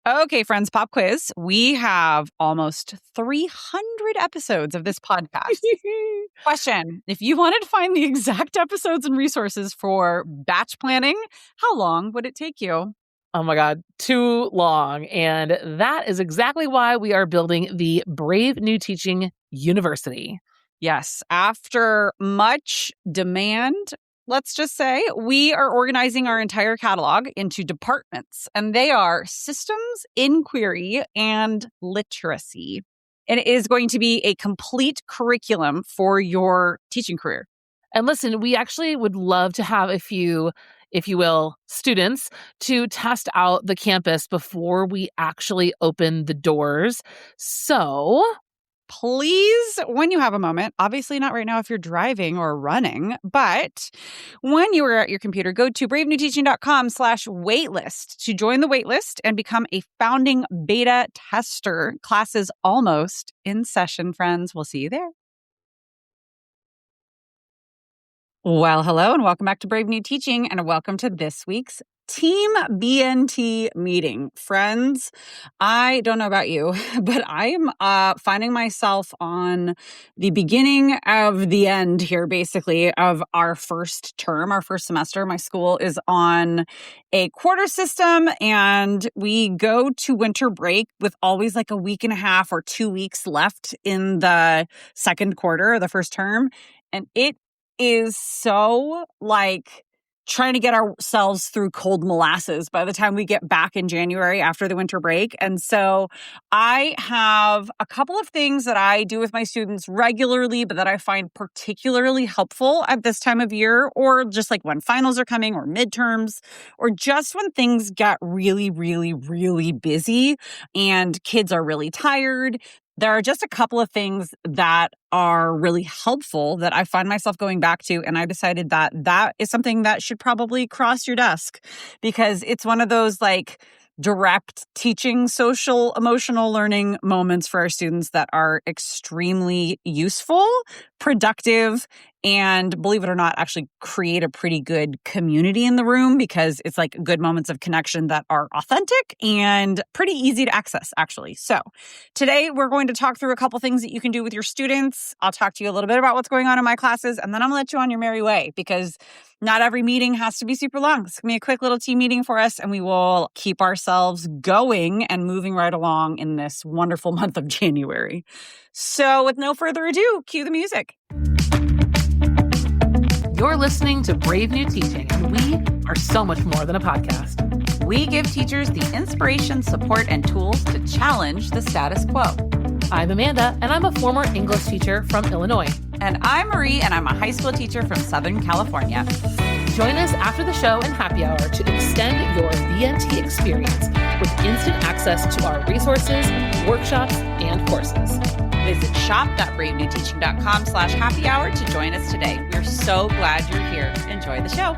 Okay, friends, pop quiz. We have almost 300 episodes of this podcast. Question: if you wanted to find the exact episodes and resources for batch planning, how long would it take you? Oh my God, too long. And that is exactly why we are building the Brave New Teaching University. Yes, after much demand, let's just say, we are organizing our entire catalog into departments, and they are systems, inquiry, and literacy. And it is going to be a complete curriculum for your teaching career. And listen, we actually would love to have a few, if you will, students to test out the campus before we actually open the doors. So Please, when you have a moment, obviously not right now if you're driving or running, but when you are at your computer, go to bravenewteaching.com/waitlist to join the waitlist and become a founding beta tester. Classes almost in session, friends. We'll see you there. Well, hello and welcome back to Brave New Teaching, and welcome to this week's Team BNT meeting. Friends, I don't know about you, but I am finding myself on the beginning of the end here, basically, of our first term, our first semester. My school is on a quarter system, and we go to winter break with always like a week and a half or 2 weeks left in the second quarter of the first term. And it is so like trying to get ourselves through cold molasses by the time we get back in January after the winter break. And so I have a couple of things that I do with my students regularly, but that I find particularly helpful at this time of year, or just like when finals are coming or midterms, or just when things get really, really, really busy and kids are really tired. There are just a couple of things that are really helpful that I find myself going back to. And I decided that that is something that should probably cross your desk, because it's one of those like direct teaching, social, emotional learning moments for our students that are extremely useful, productive, and believe it or not, actually create a pretty good community in the room, because it's like good moments of connection that are authentic and pretty easy to access, actually. So today we're going to talk through a couple things that you can do with your students. I'll talk to you a little bit about what's going on in my classes, and then I'm gonna let you on your merry way, because not every meeting has to be super long. It's gonna be a quick little team meeting for us, and we will keep ourselves going and moving right along in this wonderful month of January. So with no further ado, cue the music. you're listening to Brave New Teaching, and we are so much more than a podcast. We give teachers the inspiration, support, and tools to challenge the status quo. I'm Amanda, and I'm a former English teacher from Illinois. And I'm Marie, and I'm a high school teacher from Southern California. Join us after the show and happy hour to extend your BNT experience with instant access to our resources, workshops, and courses. Visit shop.bravenewteaching.com/happy hour to join us today. We're so glad you're here. Enjoy the show.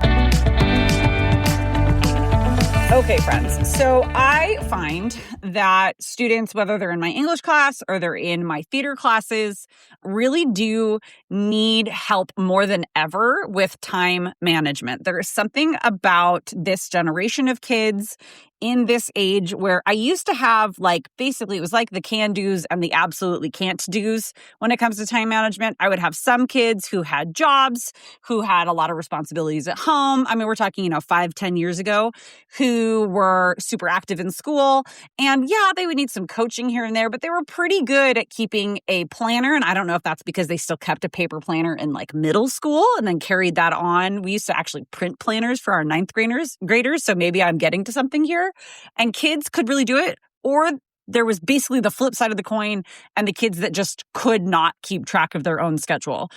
Okay, friends. So I find that students, whether they're in my English class or they're in my theater classes, really do need help more than ever with time management. There is something about this generation of kids in this age where I used to have basically it was like the can do's and the absolutely can't do's when it comes to time management. I would have some kids who had jobs, who had a lot of responsibilities at home. I mean, we're talking, 5-10 years ago, who were super active in school. And yeah, they would need some coaching here and there, but they were pretty good at keeping a planner. And I don't know if that's because they still kept a paper planner in middle school and then carried that on. We used to actually print planners for our ninth graders. So maybe I'm getting to something here. And kids could really do it, or there was basically the flip side of the coin and the kids that just could not keep track of their own schedule.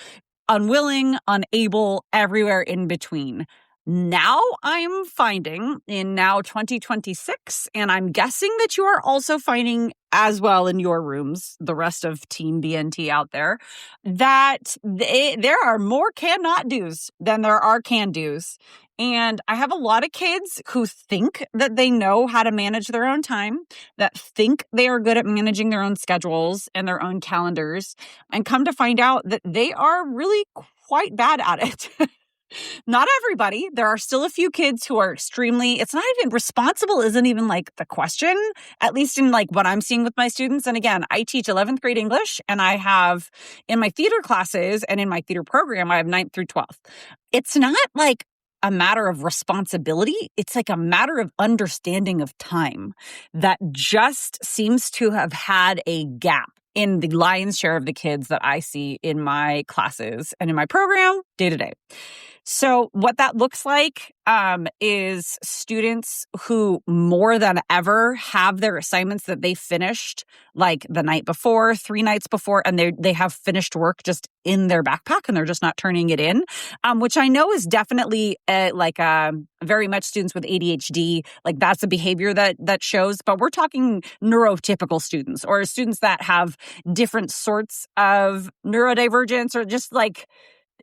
Unwilling, unable, everywhere in between. Now I'm finding in now 2026, and I'm guessing that you are also finding as well in your rooms, the rest of Team BNT out there, that there are more cannot do's than there are can do's. And I have a lot of kids who think that they know how to manage their own time, that think they are good at managing their own schedules and their own calendars, and come to find out that they are really quite bad at it. Not everybody. There are still a few kids who are extremely, it's not even responsible, isn't even like the question, at least in like what I'm seeing with my students. And again, I teach 11th grade English, and I have in my theater classes and in my theater program, I have 9th through 12th. It's not like a matter of responsibility. It's like a matter of understanding of time that just seems to have had a gap in the lion's share of the kids that I see in my classes and in my program day to day. So what that looks like is students who more than ever have their assignments that they finished like the night before, 3 nights before, and they have finished work just in their backpack and they're just not turning it in, which I know is definitely very much students with ADHD. Like that's a behavior that shows, but we're talking neurotypical students or students that have different sorts of neurodivergence or just like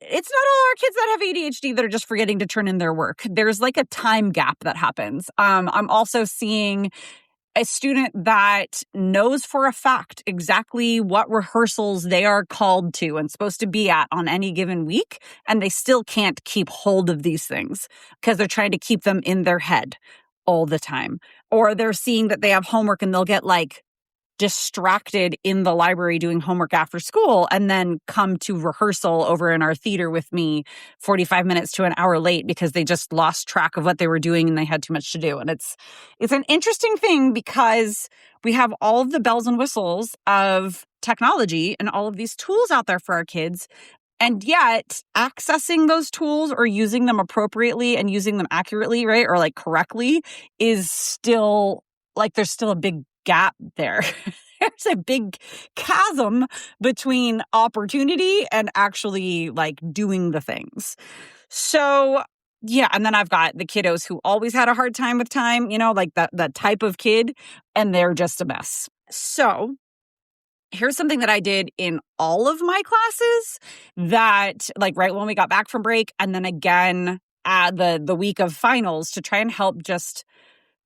it's not all our kids that have ADHD that are just forgetting to turn in their work. There's like a time gap that happens. I'm also seeing a student that knows for a fact exactly what rehearsals they are called to and supposed to be at on any given week, and they still can't keep hold of these things because they're trying to keep them in their head all the time. Or they're seeing that they have homework and they'll get like distracted in the library doing homework after school and then come to rehearsal over in our theater with me 45 minutes to an hour late because they just lost track of what they were doing and they had too much to do. And it's an interesting thing because we have all of the bells and whistles of technology and all of these tools out there for our kids. And yet accessing those tools or using them appropriately and using them accurately, right? Or like correctly is still like, there's still a big gap there. There's a big chasm between opportunity and actually like doing the things. So yeah, and then I've got the kiddos who always had a hard time with time, like that type of kid, and they're just a mess. So here's something that I did in all of my classes that like right when we got back from break and then again at the week of finals to try and help just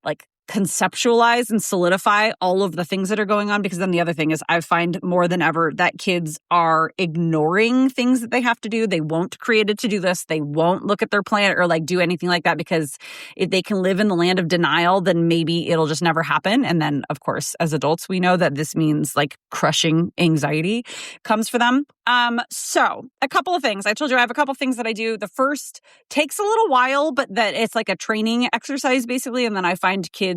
like conceptualize and solidify all of the things that are going on. Because then the other thing is I find more than ever that kids are ignoring things that they have to do. They won't create a to-do list. They won't look at their plan or like do anything like that because if they can live in the land of denial, then maybe it'll just never happen. And then of course, as adults, we know that this means like crushing anxiety comes for them. So a couple of things. I told you I have a couple of things that I do. The first takes a little while, but that it's like a training exercise basically. And then I find kids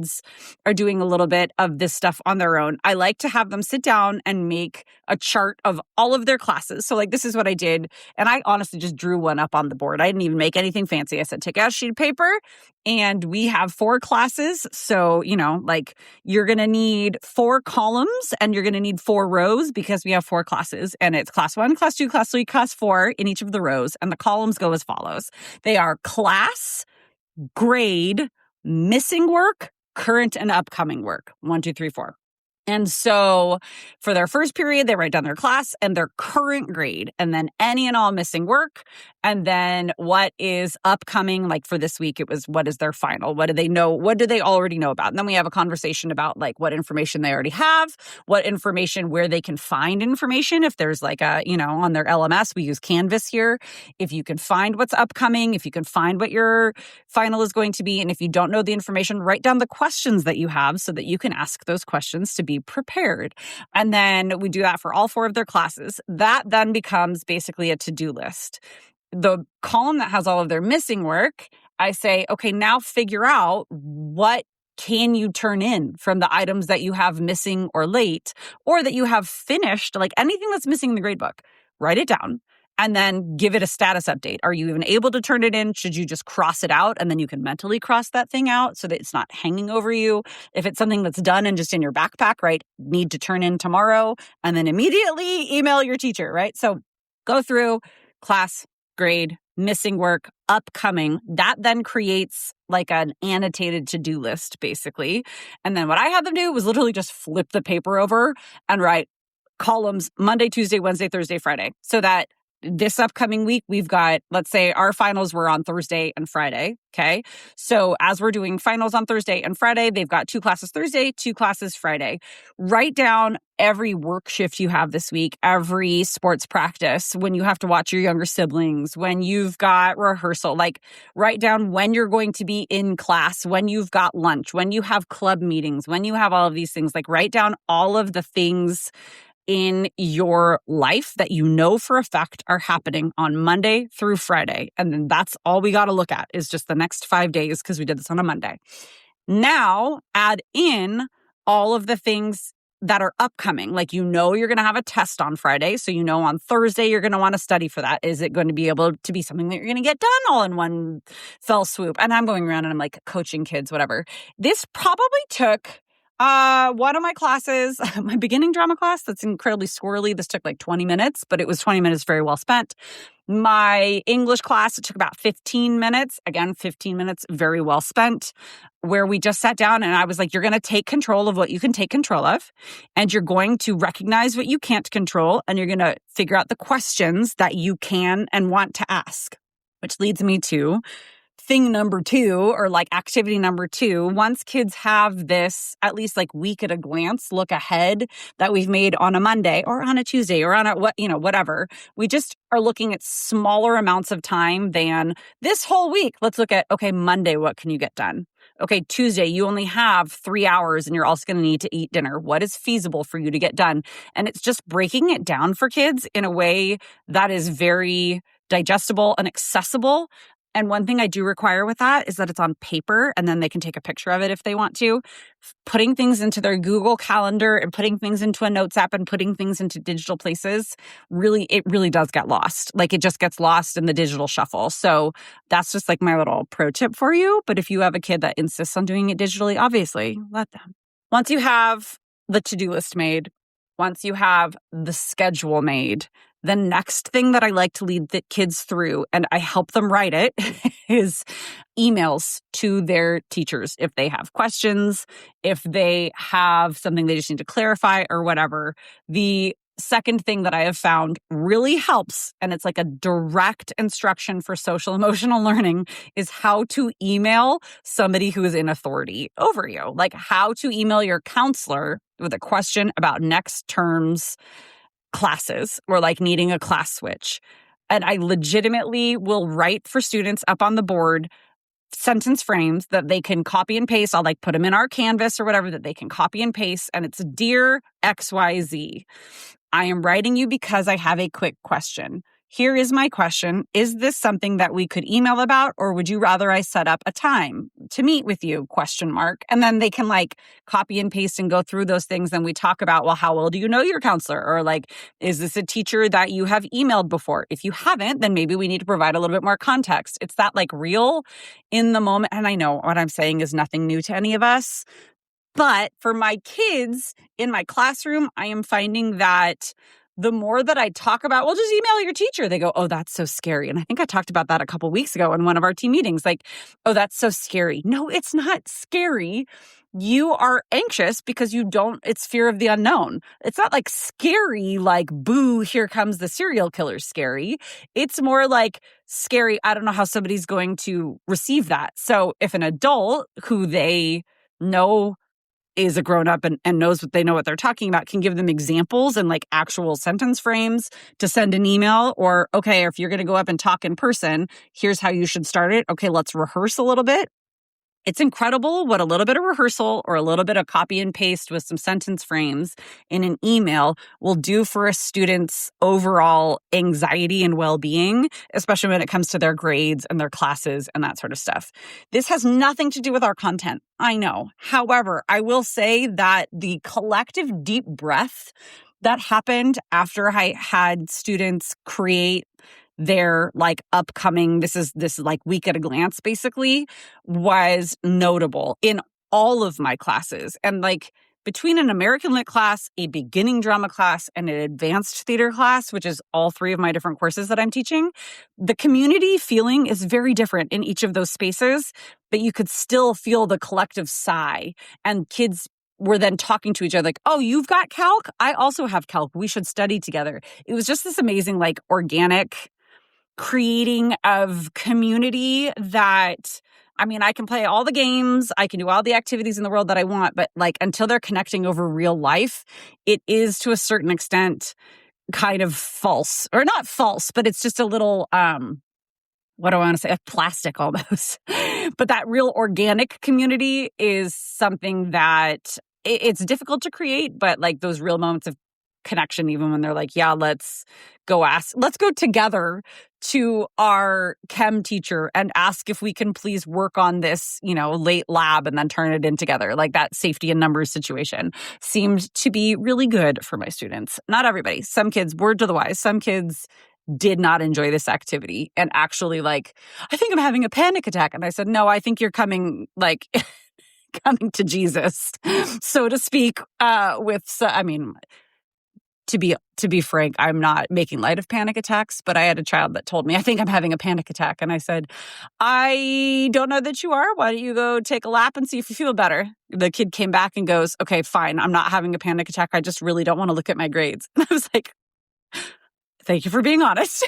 are doing a little bit of this stuff on their own. I like to have them sit down and make a chart of all of their classes. So like this is what I did. And I honestly just drew one up on the board. I didn't even make anything fancy. I said, take out a sheet of paper and we have 4 classes. So, like you're going to need 4 columns and you're going to need 4 rows because we have 4 classes and it's class 1, class 2, class 3, class 4 in each of the rows. And the columns go as follows. They are class, grade, missing work, current and upcoming work. 1, 2, 3, 4. And so for their first period, they write down their class and their current grade, and then any and all missing work. And then what is upcoming, like for this week, it was what is their final? What do they know? What do they already know about? And then we have a conversation about like what information they already have, what information, where they can find information. If there's like a, on their LMS, we use Canvas here. If you can find what's upcoming, if you can find what your final is going to be. And if you don't know the information, write down the questions that you have so that you can ask those questions to be prepared. And then we do that for all 4 of their classes. That then becomes basically a to-do list. The column that has all of their missing work, I say, okay, now figure out what can you turn in from the items that you have missing or late, or that you have finished, like anything that's missing in the grade book, write it down. And then give it a status update. Are you even able to turn it in? Should you just cross it out? And then you can mentally cross that thing out so that it's not hanging over you. If it's something that's done and just in your backpack, right? Need to turn in tomorrow and then immediately email your teacher, right? So go through class, grade, missing work, upcoming. That then creates like an annotated to-do list, basically. And then what I had them do was literally just flip the paper over and write columns Monday, Tuesday, Wednesday, Thursday, Friday, so that this upcoming week, we've got, let's say our finals were on Thursday and Friday. Okay. So as we're doing finals on Thursday and Friday, they've got 2 classes Thursday, 2 classes Friday. Write down every work shift you have this week, every sports practice, when you have to watch your younger siblings, when you've got rehearsal, like write down when you're going to be in class, when you've got lunch, when you have club meetings, when you have all of these things, like write down all of the things in your life that you know for a fact are happening on Monday through Friday. And then that's all we got to look at is just the next 5 days because we did this on a Monday. Now add in all of the things that are upcoming. Like, you know, you're going to have a test on Friday. So, you know, on Thursday, you're going to want to study for that. Is it going to be able to be something that you're going to get done all in one fell swoop? And I'm going around and I'm like coaching kids, whatever. This probably took one of my classes, my beginning drama class, that's incredibly squirrely. This took like 20 minutes, but it was 20 minutes very well spent. My English class, it took about 15 minutes. Again, 15 minutes, very well spent, where we just sat down and I was like, you're going to take control of what you can take control of, and you're going to recognize what you can't control, and you're going to figure out the questions that you can and want to ask, which leads me to thing number 2, or like activity number 2. Once kids have this, at least like week at a glance, look ahead that we've made on a Monday or on a Tuesday or on a whatever, we just are looking at smaller amounts of time than this whole week. Let's look at, okay, Monday, what can you get done? Okay, Tuesday, you only have 3 hours and you're also going to need to eat dinner. What is feasible for you to get done? And it's just breaking it down for kids in a way that is very digestible and accessible. And one thing I do require with that is that it's on paper, and then they can take a picture of it if they want to. Putting things into their Google Calendar and putting things into a notes app and putting things into digital places, it really does get lost. Like, it just gets lost in the digital shuffle. So that's just like my little pro tip for you. But if you have a kid that insists on doing it digitally, obviously let them. Once you have the to-do list made, once you have the schedule made, the next thing that I like to lead the kids through, and I help them write it, is emails to their teachers if they have questions, if they have something they just need to clarify or whatever. The second thing that I have found really helps, and it's like a direct instruction for social emotional learning, is how to email somebody who is in authority over you. Like, how to email your counselor with a question about next term's classes, or like needing a class switch. And I legitimately will write for students up on the board sentence frames that they can copy and paste. I'll like put them in our Canvas or whatever that they can copy and paste. And it's, Dear XYZ, I am writing you because I have a quick question. Here is my question. Is this something that we could email about, or would you rather I set up a time to meet with you? ? And then they can like copy and paste and go through those things. And we talk about, well, how well do you know your counselor? Or like, is this a teacher that you have emailed before? If you haven't, then maybe we need to provide a little bit more context. It's that like real in the moment. And I know what I'm saying is nothing new to any of us. But for my kids in my classroom, I am finding that the more that I talk about, well, just email your teacher, they go, oh, that's so scary. And I think I talked about that a couple weeks ago in one of our team meetings. Like, oh, that's so scary. No, it's not scary. You are anxious because it's fear of the unknown. It's not like scary, like, boo, here comes the serial killer scary. It's more like scary, I don't know how somebody's going to receive that. So if an adult who they know is a grown-up and knows what they know what they're talking about, can give them examples and like actual sentence frames to send an email, or, okay, if you're going to go up and talk in person, here's how you should start it. Okay, let's rehearse a little bit. It's incredible what a little bit of rehearsal or a little bit of copy and paste with some sentence frames in an email will do for a student's overall anxiety and well-being, especially when it comes to their grades and their classes and that sort of stuff. This has nothing to do with our content, I know. However, I will say that the collective deep breath that happened after I had students create their like upcoming, this is like week at a glance basically, was notable in all of my classes. And like between an American Lit class, a beginning drama class, and an advanced theater class, which is all 3 of my different courses that I'm teaching, the community feeling is very different in each of those spaces, but you could still feel the collective sigh and kids were then talking to each other like, oh, you've got calc? I also have calc. We should study together. It was just this amazing, like, organic creating of community that, I mean, I can play all the games, I can do all the activities in the world that I want, but like until they're connecting over real life, it is to a certain extent kind of false, or not false, but it's just a little, what do I want to say? Plastic almost. But that real organic community is something that it's difficult to create, but like those real moments of connection, even when they're like, yeah, let's go together to our chem teacher and ask if we can please work on this, late lab and then turn it in together. Like that safety in numbers situation seemed to be really good for my students. Not everybody. Some kids, word to the wise, some kids did not enjoy this activity and actually like, I think I'm having a panic attack. And I said, no, I think you're coming like coming to Jesus, so to speak, to be frank, I'm not making light of panic attacks, but I had a child that told me, I think I'm having a panic attack. And I said, I don't know that you are. Why don't you go take a lap and see if you feel better? The kid came back and goes, okay, fine. I'm not having a panic attack. I just really don't want to look at my grades. And I was like, thank you for being honest.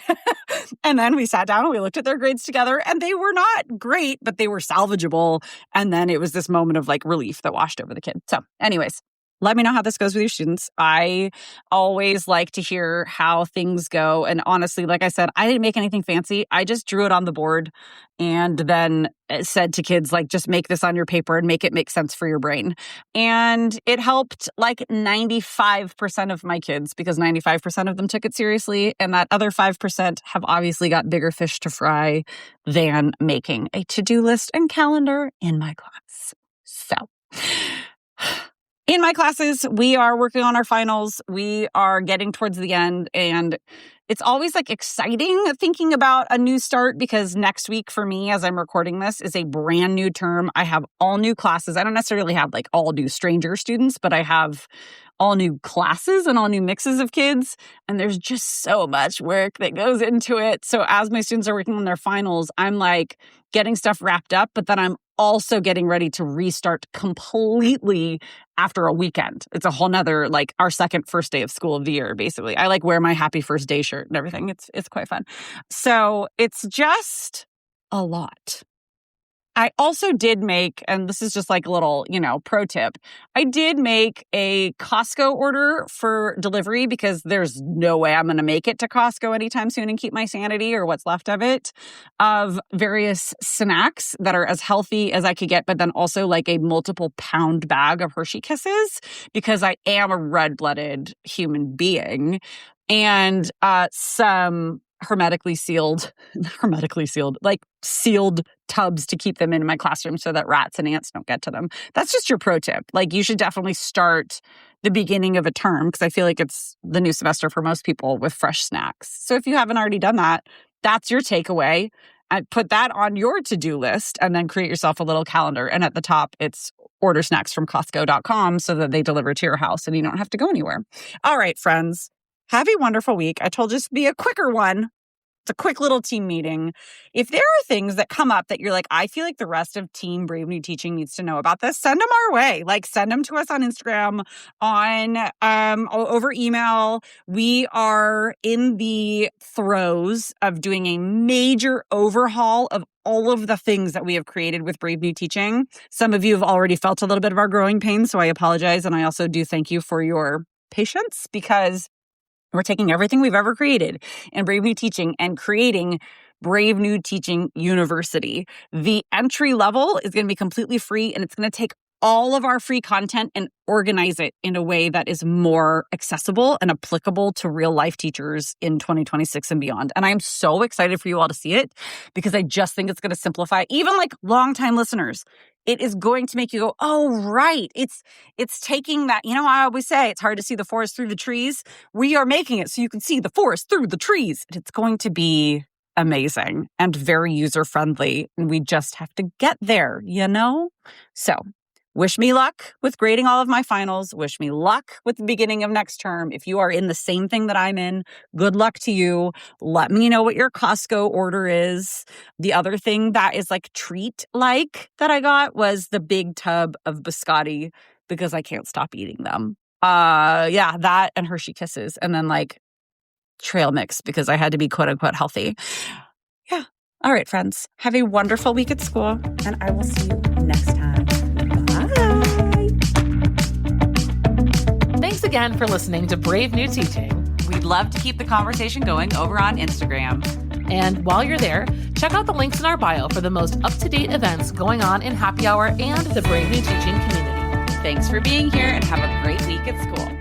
And then we sat down and we looked at their grades together, and they were not great, but they were salvageable. And then it was this moment of like relief that washed over the kid. So anyways, let me know how this goes with your students. I always like to hear how things go. And honestly, like I said, I didn't make anything fancy. I just drew it on the board and then said to kids, like, just make this on your paper and make it make sense for your brain. And it helped like 95% of my kids, because 95% of them took it seriously. And that other 5% have obviously got bigger fish to fry than making a to-do list and calendar in my class. So in my classes, we are working on our finals. We are getting towards the end, and it's always like exciting thinking about a new start, because next week for me, as I'm recording this, is a brand new term. I have all new classes. I don't necessarily have like all new stranger students, but I have all new classes and all new mixes of kids. And there's just so much work that goes into it. So as my students are working on their finals, I'm like getting stuff wrapped up, but then I'm also getting ready to restart completely after a weekend. It's a whole nother, like our second first day of school of the year, basically. I like wear my happy first day shirt and everything. It's quite fun. So it's just a lot. I also did make, and this is just like a little, pro tip. I did make a Costco order for delivery, because there's no way I'm going to make it to Costco anytime soon and keep my sanity, or what's left of it, of various snacks that are as healthy as I could get, but then also like a multiple pound bag of Hershey Kisses, because I am a red-blooded human being, and some hermetically sealed, like sealed tubs to keep them in my classroom so that rats and ants don't get to them. That's just your pro tip. Like, you should definitely start the beginning of a term, because I feel like it's the new semester for most people, with fresh snacks. So if you haven't already done that, that's your takeaway. I put that on your to-do list, and then create yourself a little calendar. And at the top, it's order snacks from Costco.com so that they deliver to your house and you don't have to go anywhere. All right, friends. Have a wonderful week. I told you this would be a quicker one. It's a quick little team meeting. If there are things that come up that you're like, I feel like the rest of Team Brave New Teaching needs to know about this, send them our way. Like, send them to us on Instagram, over email. We are in the throes of doing a major overhaul of all of the things that we have created with Brave New Teaching. Some of you have already felt a little bit of our growing pains, so I apologize. And I also do thank you for your patience, because we're taking everything we've ever created in Brave New Teaching and creating Brave New Teaching University. The entry level is going to be completely free, and it's going to take all of our free content and organize it in a way that is more accessible and applicable to real life teachers in 2026 and beyond. And I'm so excited for you all to see it, because I just think it's going to simplify, even like longtime listeners. It is going to make you go, oh, right. It's taking that, I always say it's hard to see the forest through the trees. We are making it so you can see the forest through the trees. And it's going to be amazing and very user-friendly. And we just have to get there, So wish me luck with grading all of my finals. Wish me luck with the beginning of next term. If you are in the same thing that I'm in, good luck to you. Let me know what your Costco order is. The other thing that is like treat-like that I got was the big tub of biscotti because I can't stop eating them. Yeah, that and Hershey Kisses, and then like trail mix because I had to be quote unquote healthy. Yeah. All right, friends. Have a wonderful week at school, and I will see you next time. Bye. Thanks again for listening to Brave New Teaching. We'd love to keep the conversation going over on Instagram. And while you're there, check out the links in our bio for the most up-to-date events going on in Happy Hour and the Brave New Teaching community. Thanks for being here, and have a great week at school.